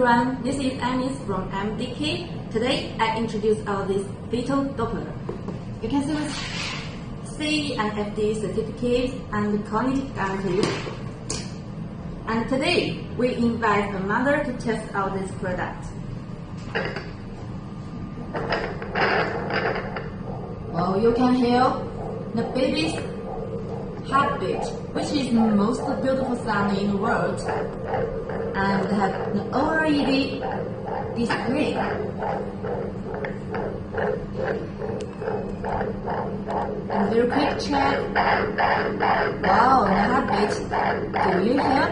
everyone, this is Anis from MDK. Today I introduce this Fetal Doppler. You can see with C and FD certificates and cognitive guarantee. And today we invite a mother to test out this product. Well, you can hear the baby's heartbeat, which is the most beautiful sound in the world, and have an OLED display. And very quick check. Wow, the heartbeat. Do you hear?